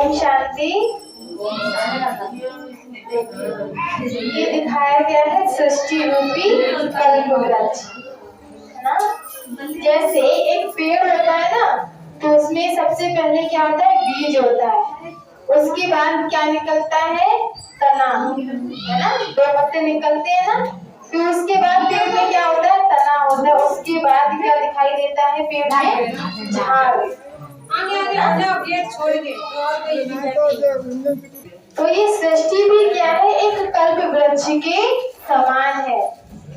ओम शांति। ये दिखाया गया है सृष्टि रूपी कल्प वृक्ष, है ना। जैसे एक पेड़ होता है ना, तो उसमें सबसे पहले क्या होता है, बीज होता है। उसके बाद क्या निकलता है, तना, है ना। 2 पत्ते निकलते हैं ना, फिर उसके बाद पेड़ में क्या होता है, तना होता है। उसके बाद क्या दिखाई देता है पेड़ में, झाड़। तो ये सृष्टि भी क्या है, एक कल्प वृक्ष के समान है।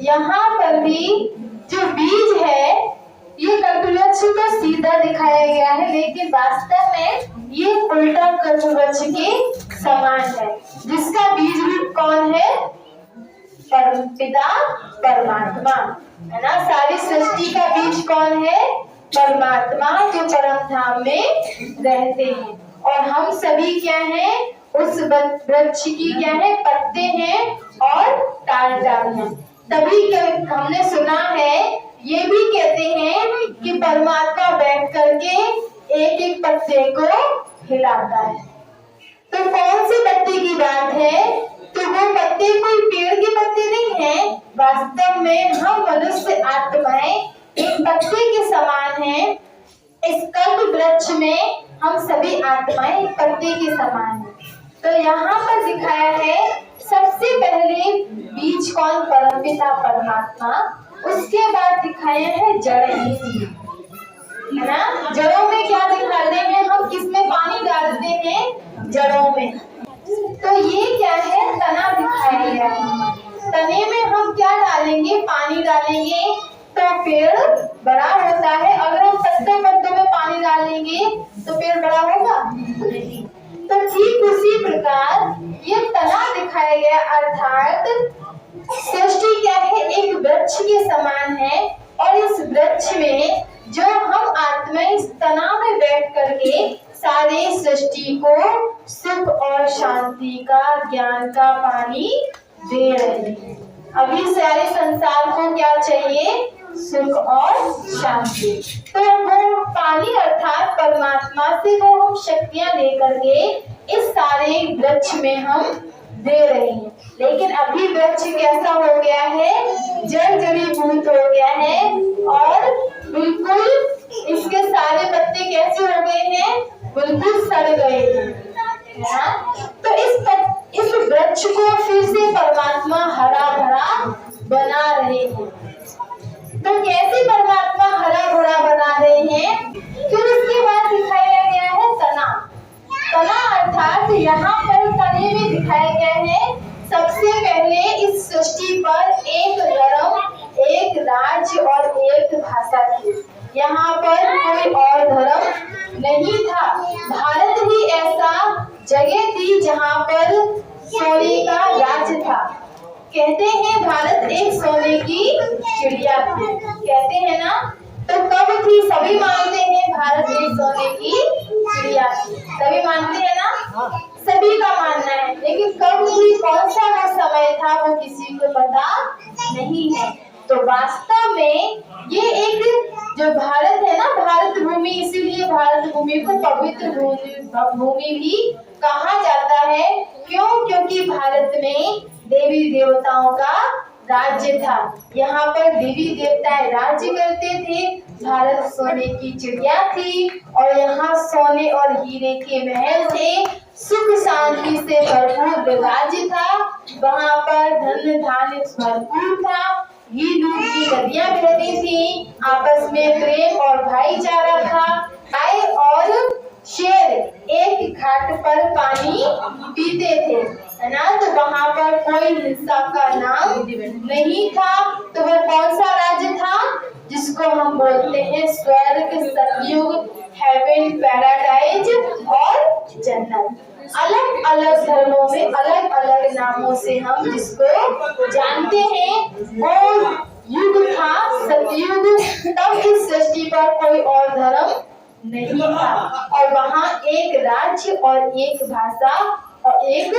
यहाँ पर भी जो बीज है, ये कल्प वृक्ष को सीधा दिखाया गया है, लेकिन वास्तव में ये उल्टा कल्प वृक्ष के समान है। जिसका बीज रूप कौन है, परमपिता परमात्मा, है ना। सारी सृष्टि का बीज कौन है, परमात्मा, जो परम धाम में रहते हैं। और हम सभी क्या हैं, उस वृक्ष की क्या है, पत्ते हैं और डाल हैं। तभी हमने सुना है, ये भी कहते हैं कि परमात्मा बैठ करके एक एक पत्ते को हिलाता है। तो कौन से पत्ते की बात है, तो वो पत्ते कोई पेड़ के पत्ते नहीं है। वास्तव में हम मनुष्य आत्माएं एक पत्ते के समान हैं। इस कल्प वृक्ष में हम सभी आत्माएं पत्ते के समान हैं। तो यहाँ पर दिखाया है सबसे पहले बीज कौन, परमपिता परमात्मा। उसके बाद दिखाया है जड़ें, है ना। जड़ों में क्या दिखाते हैं हम, किसमें पानी डालते हैं, जड़ों में। तो ये क्या है, तना दिखाया गया है। तने में हम क्या डालेंगे, पानी डालेंगे तो पेड़ बड़ा होता है। अगर हम पत्तों में पानी डालेंगे तो पेड़ बड़ा होगा नहीं। तो ठीक उसी प्रकार ये तना दिखाया गया, अर्थात सृष्टि क्या है, एक वृक्ष के समान है। और इस वृक्ष में जो हम आत्मा इस तना में बैठ करके सारे सृष्टि को सुख और शांति का, ज्ञान का पानी दे रहे हैं। अभी सारे संसार को क्या चाहिए, सुख और शांति। तो वो पानी अर्थात परमात्मा से वो हम शक्तियां लेकर के इस सारे वृक्ष में हम दे रहे हैं। लेकिन अभी वृक्ष कैसा हो गया है, जड़ी-भूत हो गया है और बिल्कुल इसके सारे पत्ते कैसे हो गए हैं, बिल्कुल सड़ गए हैं। तो इस वृक्ष को फिर से परमात्मा हरा भरा बना रहे हैं। तो कैसे परमात्मा हरा भरा बना रहे हैं, फिर उसके बाद दिखाया गया है तना। तना अर्थात यहाँ पर तने में दिखाया गया है सबसे पहले इस सृष्टि पर एक धर्म, एक राज्य और एक भाषा थी। यहाँ पर कोई और धर्म नहीं था। भारत ही ऐसा जगह थी जहाँ पर सोने का राज्य था। कहते हैं भारत एक सोने की चिड़िया थी, कहते हैं ना। तो कब थी, सभी मानते हैं भारत एक सोने की चिड़िया थी, सभी मानते हैं ना, सभी का मानना है। लेकिन कब थी, कौन सा वो समय था, वो किसी को पता नहीं है। तो वास्तव में ये एक जो भारत है ना, भारत भूमि, इसीलिए भारत भूमि को पवित्र भूमि भी कहा जाता है। क्यों, क्योंकि भारत में देवी देवताओं का राज्य था। यहाँ पर देवी देवताएं राज्य करते थे। भारत सोने की चिड़िया थी और यहाँ सोने और हीरे के महल थे। सुख शांति से भरपूर राज्य था। वहाँ पर धन धान्य भरपूर था। घी दूध की नदियां बहती थी। आपस में प्रेम और भाईचारा था। गाय और शेर एक घाट पर पानी पीते थे, है ना। तो वहाँ पर कोई हिंसा का नाम नहीं था। तो वह कौन सा राज्य था, जिसको हम बोलते हैं स्वर्ग, सतयुग, हेवन, पैराडाइज और जन्नत। अलग अलग धर्मों में अलग अलग नामों से हम जिसको जानते हैं। वो युग था सतयुग। तब इस सृष्टि पर कोई और धर्म नहीं था और वहाँ एक राज्य और एक भाषा और एक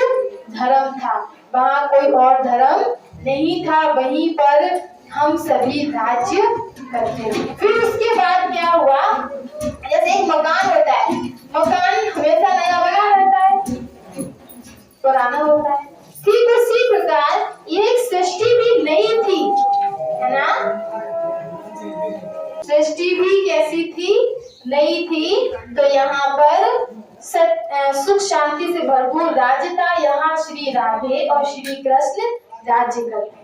धर्म था। वहाँ कोई और धर्म नहीं था। वहीं पर हम सभी राज्य करते थे। फिर उसके बाद क्या हुआ, जैसे एक मकान होता है, मकान हमेशा नया बना रहता सुख शांति से भरपूर राज्य था। यहाँ श्री राधे और श्री कृष्ण राज्य करते हैं।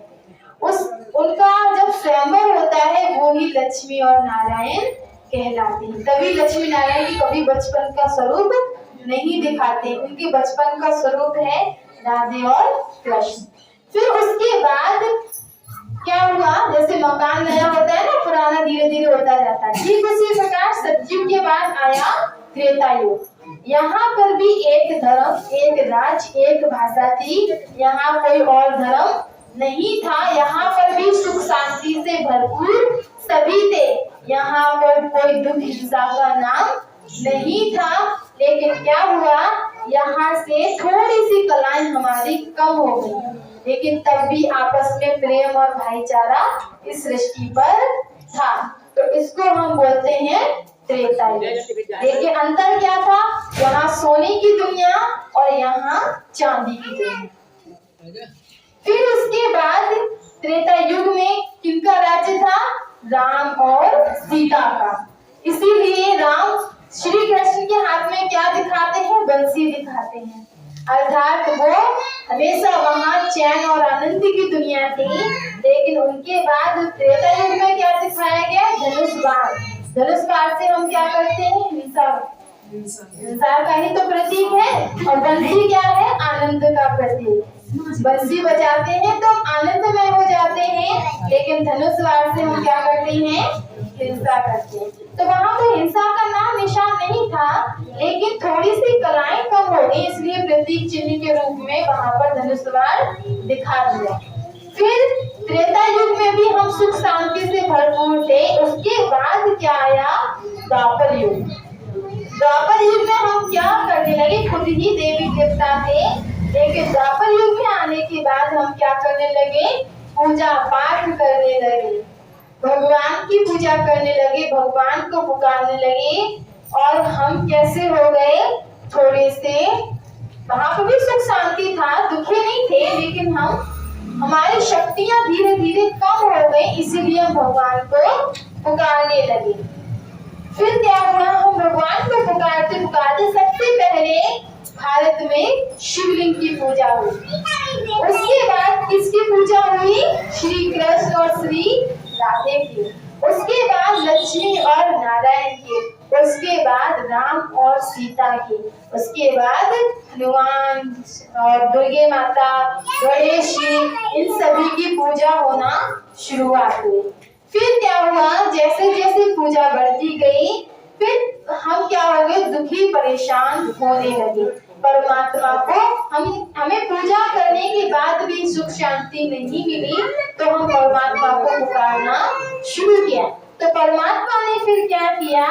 उनका जब स्वयंवर होता है वो ही लक्ष्मी और नारायण कहलाते हैं। तभी लक्ष्मी नारायण की कभी बचपन का स्वरूप नहीं दिखाते, उनके बचपन का स्वरूप है राधे और कृष्ण। फिर उसके बाद क्या हुआ, जैसे मकान नया होता है ना, पुराना धीरे धीरे होता जाता है, ठीक उसी प्रकार सतयुग के बाद आया त्रेता युग। यहाँ पर भी एक धर्म, एक राज, एक भाषा थी। यहाँ कोई और धर्म नहीं था। यहाँ पर भी सुख शांति से भरपूर सभी थे। यहाँ पर कोई दुख हिंसा का नाम नहीं था। लेकिन क्या हुआ, यहाँ से थोड़ी सी कलाएं हमारी कम हो गई, लेकिन तब भी आपस में प्रेम और भाईचारा इस सृष्टि पर था। तो इसको हम बोलते हैं त्रेता युग। देखिए अंतर क्या था, यहाँ सोने की दुनिया और यहाँ चांदी की दुनिया। फिर उसके बाद त्रेता युग में किनका राज्य था, राम और सीता का। इसीलिए राम श्री कृष्ण के हाथ में क्या दिखाते हैं, बंसी दिखाते हैं, अर्थात वो हमेशा वहाँ चैन और आनंद की दुनिया थी। लेकिन उनके बाद त्रेता युग में क्या दिखाया गया, धनुष बाण। धनुष बाण से हम क्या करते हैं, हिंसा का ही तो प्रतीक है। और बंसी क्या है, आनंद का प्रतीक। बंसी बजाते हैं तो आनंदमय हो जाते हैं, लेकिन धनुष बाण से हम क्या करते हैं, हिंसा करते हैं। तो वहाँ तो हिंसा का नाम निशान नहीं था, लेकिन थोड़ी सी कलाएं कम हो गई, इसलिए प्रतीक चिन्ह के रूप में वहाँ पर धनुष बाण दिखा दिया। फिर त्रेता युग में भी हम सुख शांति से भरपूर थे। उसके बाद क्या आया, द्वापर युग। द्वापर युग में हम क्या करने लगे, खुद ही देवी देवता थे, लेकिन द्वापर युग में आने के बाद हम क्या करने लगे, पूजा पाठ करने लगे, भगवान की पूजा करने लगे, भगवान को पुकारने लगे। और हम कैसे हो गए, थोड़े से, वहां पर भी सुख शांति था, दुखे नहीं थे, लेकिन हमारी शक्तियां धीरे धीरे कम हो गई, इसीलिए हम भगवान को पुकारने लगे। फिर क्या हुआ, हम भगवान को पुकारते पुकारते सबसे पहले भारत में शिवलिंग की पूजा हुई। उसके बाद किसकी पूजा हुई, श्री कृष्ण और श्री राधे की। उसके बाद लक्ष्मी और नारायण की। उसके बाद राम और सीता की। उसके बाद हनुमान और दुर्गे माता, गणेश जी, इन सभी की पूजा होना शुरुआत हुई। फिर क्या हुआ, जैसे जैसे पूजा बढ़ती गई, फिर हम क्या हो गए, दुखी परेशान होने लगे। परमात्मा को हमें पूजा करने के बाद भी सुख शांति नहीं मिली, तो हम परमात्मा को पुकारना शुरू किया। तो परमात्मा ने फिर क्या किया,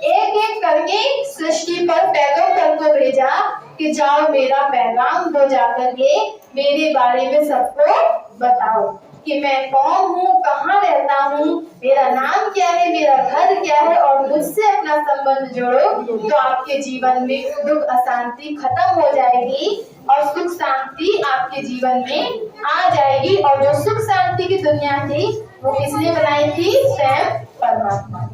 एक एक करके सृष्टि पर पैगंबर को भेजा कि जाओ मेरा पैगाम दो, जाकर के मेरे बारे में सबको बताओ कि मैं कौन हूँ, कहाँ रहता हूँ, मेरा नाम क्या है, मेरा घर क्या है, और मुझसे अपना संबंध जोड़ो, तो आपके जीवन में दुख अशांति खत्म हो जाएगी और सुख शांति आपके जीवन में आ जाएगी। और जो सुख शांति की दुनिया थी वो किसने बनाई थी, स्वयं परमात्मा।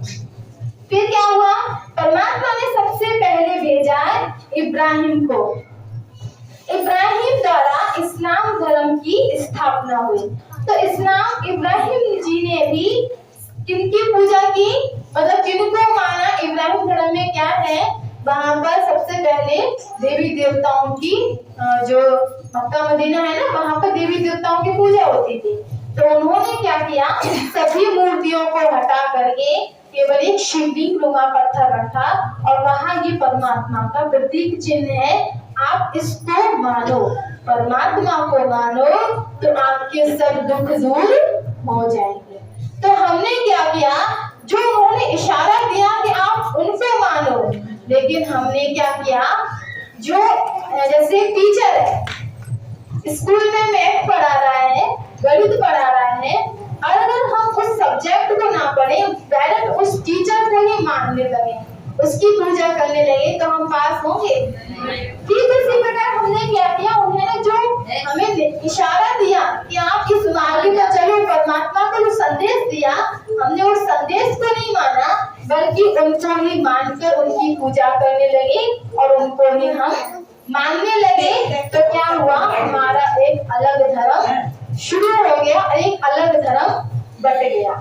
फिर क्या हुआ, परमात्मा ने सबसे पहले भेजा इब्राहिम को। इब्राहिम द्वारा इस्लाम धर्म की स्थापना हुई। तो इस्लाम, इब्राहिम जी ने भी किनकी पूजा की, मतलब किनको माना, इब्राहिम धर्म में क्या है, वहां पर सबसे पहले देवी देवताओं की, जो मक्का मदीना है ना, वहां पर देवी देवताओं की पूजा होती थी। तो उन्होंने क्या किया, सभी मूर्तियों को हटा करके केवल एक शिवलिंग नुमा पत्थर रखा, और वहां ये परमात्मा का प्रतीक चिन्ह है, आप इसको मानो, परमात्मा को मानो, तो आपके सब दुख दूर हो जाएंगे। तो हमने क्या किया, जो उन्होंने इशारा दिया कि आप उनको मानो, लेकिन हमने क्या किया, जो जैसे टीचर है, स्कूल में मैथ पढ़ा रहा है, गणित पढ़ा रहा है, अगर हम उस सब्जेक्ट को ना पढ़े, डायरेक्ट उस टीचर को ही मानने लगे, उसकी पूजा करने लगे, तो हम पास होंगे। ठीक इसी प्रकार हमने क्या किया, उन्होंने जो हमें इशारा दिया कि आप इस मार्ग पर चलो, परमात्मा को जो संदेश दिया, हमने उस संदेश को नहीं माना, बल्कि उनको ही मानकर उनकी पूजा करने लगे और उनको ही हम मानने लगे तो क्या हुआ, हमारा एक अलग धर्म शुरू हो गया और एक अलग धर्म बट गया।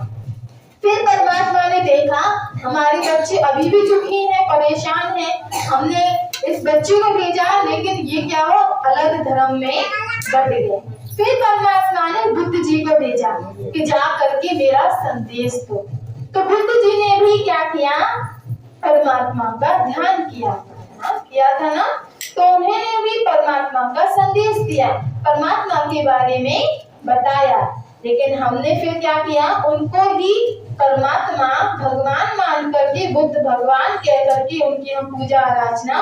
फिर परमात्मा ने देखा हमारे बच्चे अभी भी दुखी हैं, परेशान हैं, हमने इस बच्चे को भेजा लेकिन ये क्या हो, अलग धर्म में बट गए। फिर परमात्मा ने बुद्ध जी को भेजा कि जा करके मेरा संदेश दो। तो बुद्ध जी ने भी क्या किया, परमात्मा का ध्यान किया था ना, तो उन्होंने भी परमात्मा का संदेश दिया, परमात्मा के बारे में बताया। लेकिन हमने फिर क्या किया, उनको ही परमात्मा भगवान मान करके, बुद्ध भगवान कह करके उनकी हम पूजा आराधना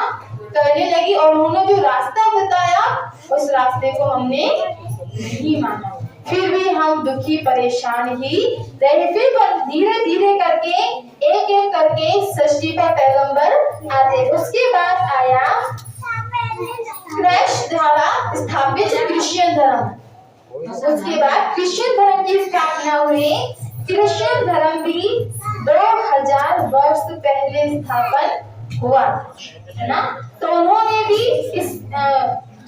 करने लगी और उन्होंने जो रास्ता बताया उस रास्ते को हमने नहीं माना। फिर भी हम दुखी परेशान ही रहे। फिर धीरे धीरे करके एक एक करके सृष्टि का पैगंबर आते। उसके बाद आया क्रैश द्वारा स्थापित क्रिश्चियन धर्म। उसके बाद क्रिश्चियन धर्म की स्थापना हुई। क्रिश्चियन धर्म भी 2000 वर्ष पहले स्थापन हुआ है ना। तो उन्होंने भी इस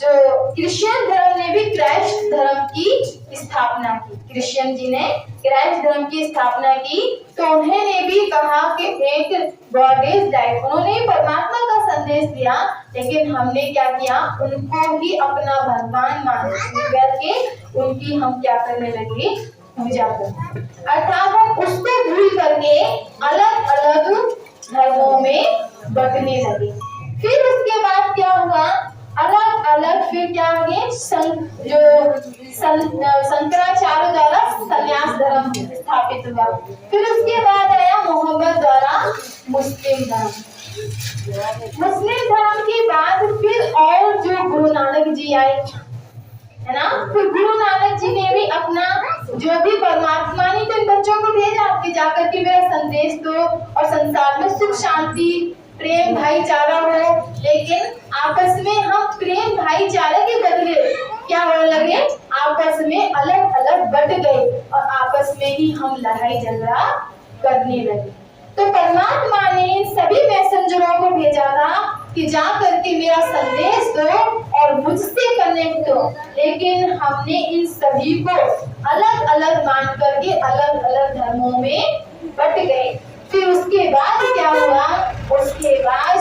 जो क्रिश्चियन धर्म ने भी क्राइस्ट धर्म की स्थापना की। क्रिश्चियन जी ने क्राइस्ट धर्म की स्थापना की। तो उन्होंने भी कहा कि एक गॉड इज डाइड, उन्होंने परमात्मा का संदेश दिया, लेकिन हमने क्या किया, उनको ही अपना भगवान मान करके उनकी हम क्या करने लगे, पूजा करने। अर्थात हम उसको भूल करके अलग अलग धर्मों में बंटने लगे। फिर उसके बाद क्या हुआ, अलग अलग फिर क्या हुए, शंकराचार्य द्वारा संन्यास धर्म स्थापित हुआ। फिर उसके बाद आया मोहम्मद द्वारा मुस्लिम धर्म। मुस्लिम धर्म के बाद फिर और जो गुरु नानक जी आए है ना। फिर गुरु नानक जी ने भी अपना जो भी परमात्मा ने तो बच्चों को भेजा कि जाकर के मेरा संदेश दो और संसार में सुख शांति प्रेम भाईचारा हो। लेकिन आपस में हम प्रेम भाईचारे के बदले क्या होने लगे, आपस में अलग अलग बट गए और आपस में ही हम लड़ाई झगड़ा करने लगे। तो परमात्मा ने सभी मैसेंजरों को भेजा था कि जा करके मेरा संदेश दो और मुझसे कनेक्ट दो। लेकिन हमने इन सभी को अलग अलग मान करके अलग अलग धर्मों में बट गए। फिर उसके बाद क्या हुआ, उसके बाद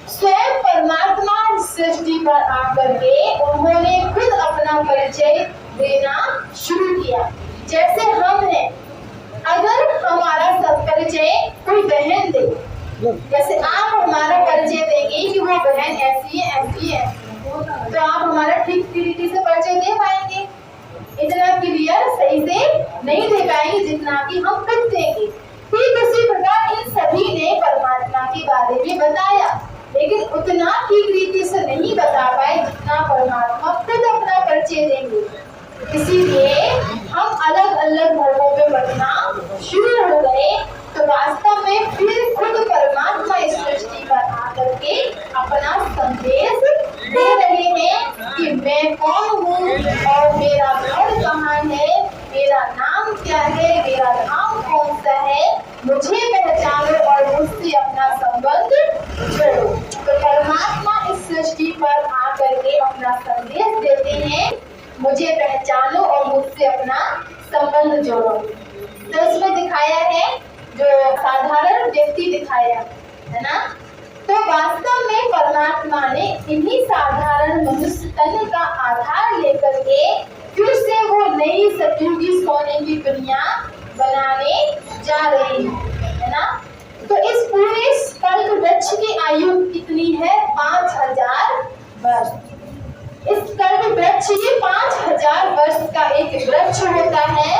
स्वयं परमात्मा सृष्टि पर आकर के उन्होंने खुद अपना परिचय देना शुरू किया। जैसे हम हैं, अगर हमारा सब परिचय कोई बहन दे, जैसे आप हमारा परिचय देंगे कि वो बहन ऐसी है, तो आप हमारा ठीक तरीके से परिचय दे पाएंगे, इतना क्लियर सही से नहीं दे पाएंगे जितना कि हम खुद देंगे। ठीक उसी प्रकार इन सभी ने परमात्मा के बारे में बताया, लेकिन उतना ठीक रीति से नहीं बता पाए जितना परमात्मा खुद अपना परिचय देंगे। इसीलिए हम अलग अलग धर्मों में बढ़ना शुरू हो गए। तो वास्तव में फिर खुद परमात्मा इस सृष्टि पर आकर के अपना संदेश दे रहे हैं कि मैं कौन हूँ और मेरा घर कहाँ है, मेरा नाम क्या है, मेरा धाम कौन सा है, मुझे पहचानो और मुझसे अपना संबंध जोड़ो। तो परमात्मा इस सृष्टि पर आकर के अपना संदेश देते हैं, मुझे पहचानो और मुझसे अपना संबंध जोड़ो। तो इसमें दिखाया है जो साधारण व्यक्ति दिखाया है ना। तो वास्तव में परमात्मा ने इन्हीं साधारण मनुष्य तन का आधार लेकर के फिर से वो नई सतयुगी सोने की दुनिया बनाने जा रही है ना। तो इस पूरे कल्प वृक्ष की आयु कितनी है, 5000 वर्ष। इस कल्प वृक्ष ये 5000 वर्ष का एक वृक्ष होता है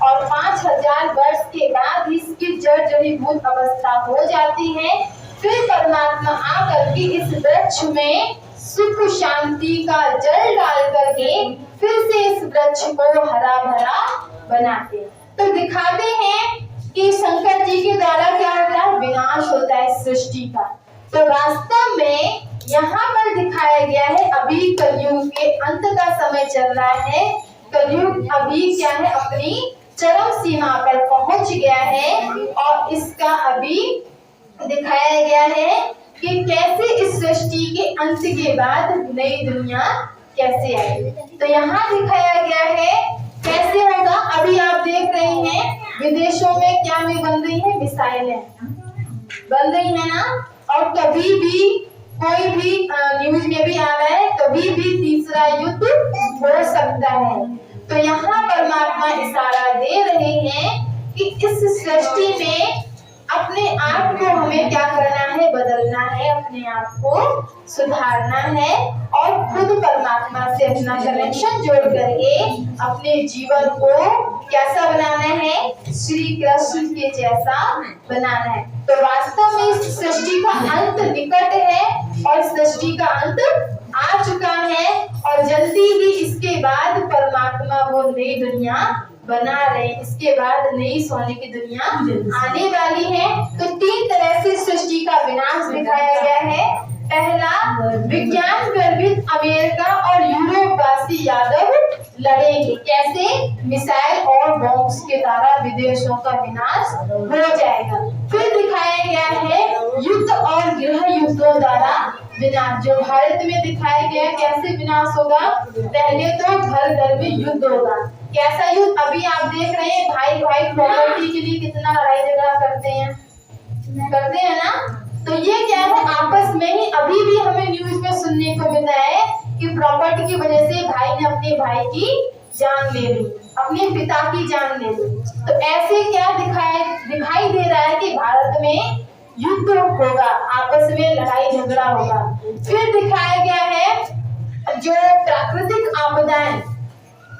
और 5000 वर्ष के बाद इसकी जर्जरीभूत अवस्था हो जाती है। फिर परमात्मा आकर के इस वृक्ष में सुख शांति का जल डाल करके फिर से इस वृक्ष को हरा भरा बनाते। तो दिखाते हैं कि शंकर जी के द्वारा क्या होता है, विनाश होता है सृष्टि का। तो वास्तव में यहाँ पर दिखाया गया है अभी कलयुग के अंत का समय चल रहा है। कलयुग अभी क्या है, अपनी चरम सीमा पर पहुंच गया है और इसका अभी दिखाया गया है कि कैसे इस सृष्टि के अंत के बाद नई दुनिया कैसे आएगी। तो यहाँ दिखाया गया है कैसे होगा। अभी आप देख रहे हैं विदेशों में क्या में बन रही है, मिसाइलें बन रही है ना। और कभी भी कोई भी न्यूज में भी आ रहा है, कभी भी तीसरा युद्ध हो सकता है। तो यहाँ परमात्मा इशारा दे रहे हैं कि इस सृष्टि में अपने आप को हमें क्या करना है, बदलना है, अपने आप को सुधारना है और खुद परमात्मा से अपना कनेक्शन जोड़ करके अपने जीवन को कैसा बनाना है, श्री कृष्ण के जैसा बनाना है। तो वास्तव में इस सृष्टि का अंत निकट है और सृष्टि का अंत आ चुका है और जल्दी ही इसके बाद परमात्मा वो नई दुनिया बना रहे। इसके बाद नई सोने की दुनिया आने वाली है। तो तीन तरह से सृष्टि का विनाश दिखाया गया है। पहला, विज्ञान गर्भित अमेरिका और यूरोपवासी यादव लड़ेंगे। कैसे? मिसाइल और बॉम्ब्स के द्वारा विदेशों का विनाश हो जाएगा। फिर दिखाया गया है युद्ध और गृह युद्धों द्वारा विनाश। जो भारत में दिखाया गया कैसे विनाश होगा। पहले तो घर घर में युद्ध होगा। कैसा युद्ध? अभी आप देख रहे हैं भाई भाई प्रॉपर्टी के लिए कितना लड़ाई झगड़ा करते हैं ना। तो ये क्या है, आपस में ही अभी भी हमें न्यूज में सुनने को मिलता है कि प्रॉपर्टी की वजह से भाई ने अपने भाई की जान ले ली, अपने पिता की जान ले ली। तो ऐसे क्या दिखाई दे रहा है कि भारत में युद्ध होगा, आपस में लड़ाई झगड़ा होगा। फिर दिखाया गया है जो प्राकृतिक आपदाएं,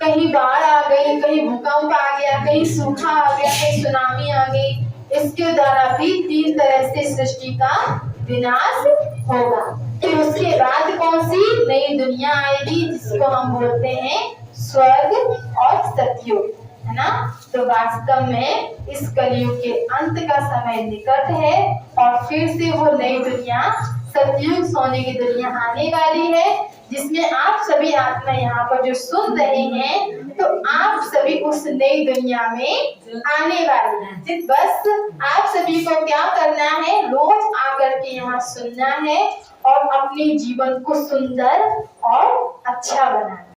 कहीं बाढ़ आ गई, कहीं भूकंप आ गया, कहीं सूखा आ गया, कहीं सुनामी आ गई। इसके द्वारा भी तीन तरह से सृष्टि का विनाश होगा। फिर उसके बाद कौन सी नई दुनिया आएगी जिसको हम बोलते हैं स्वर्ग और सतयुग, है ना। तो वास्तव में इस कलयुग के अंत का समय निकट है और फिर से वो नई दुनिया सतयुग सोने की दुनिया आने वाली है, जिसमें आप सभी आत्मा यहाँ पर जो सुन रहे हैं, तो आप सभी उस नई दुनिया में आने वाले हैं। बस आप सभी को क्या करना है, रोज आकर के यहाँ सुनना है और अपने जीवन को सुंदर और अच्छा बनाना।